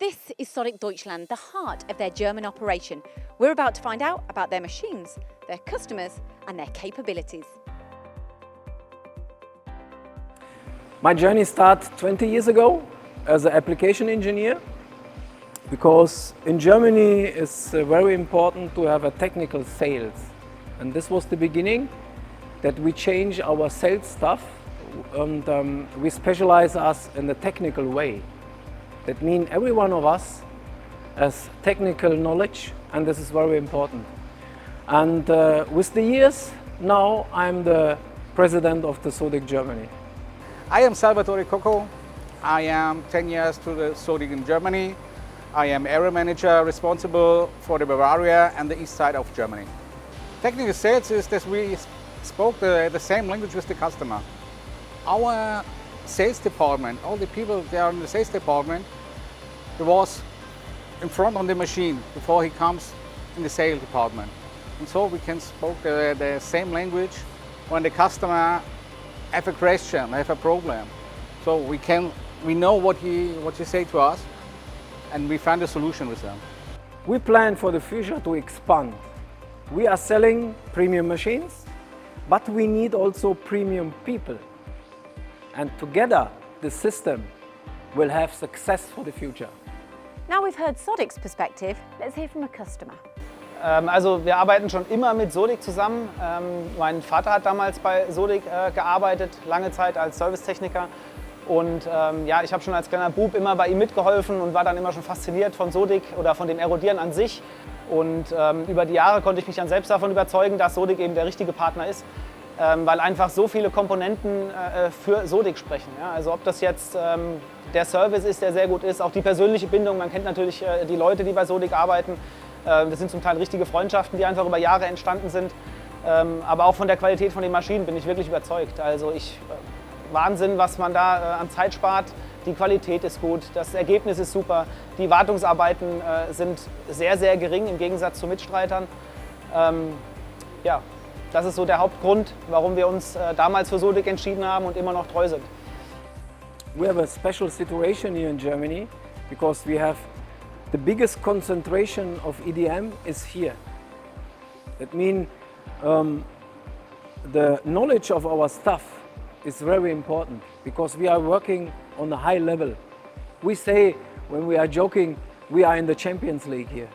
This is Sodick Deutschland, the heart of their German operation. We're about to find out about their machines, their customers and their capabilities. My journey started 20 years ago as an application engineer, because in Germany it's very important to have a technical sales. And this was the beginning that we change our sales stuff and we specialize us in the technical way. That means every one of us has technical knowledge, and this is very important. And with the years, now I'm the president of the Sodick Germany. I am Salvatore Cocco. I am 10 years to the Sodick in Germany. I am area manager responsible for the Bavaria and the east side of Germany. Technical sales is that we spoke the same language with the customer. Our sales department, all the people there in the sales department, he was in front of the machine before he comes in the sales department. And so we can speak the same language when the customer have a question, have a problem. So we know what he say to us, and we find a solution with them. We plan for the future to expand. We are selling premium machines, but we need also premium people. And together, the system will have success for the future. Now we've heard Sodick's perspective, let's hear from a customer. Also wir arbeiten schon immer mit Sodick zusammen. Mein Vater hat damals bei Sodick gearbeitet, lange Zeit als Servicetechniker. Und ja, ich habe schon als kleiner Bub immer bei ihm mitgeholfen und war dann immer schon fasziniert von Sodick oder von dem Erodieren an sich. Und über die Jahre konnte ich mich dann selbst davon überzeugen, dass Sodick eben der richtige Partner ist. Weil einfach so viele Komponenten für Sodick sprechen. Ja? Also ob das jetzt der Service ist, der sehr gut ist, auch die persönliche Bindung. Man kennt natürlich die Leute, die bei Sodick arbeiten. Das sind zum Teil richtige Freundschaften, die einfach über Jahre entstanden sind. Aber auch von der Qualität von den Maschinen bin ich wirklich überzeugt. Also Wahnsinn, was man da an Zeit spart. Die Qualität ist gut, das Ergebnis ist super. Die Wartungsarbeiten sind sehr, sehr gering im Gegensatz zu Mitstreitern. Ja. Das ist so der Hauptgrund, warum wir uns damals für Sodick entschieden haben und immer noch treu sind. We have a special situation here in Germany because we have the biggest concentration of EDM is here. That means the knowledge of our stuff is very important because we are working on a high level. We say when we are joking, we are in the Champions League here.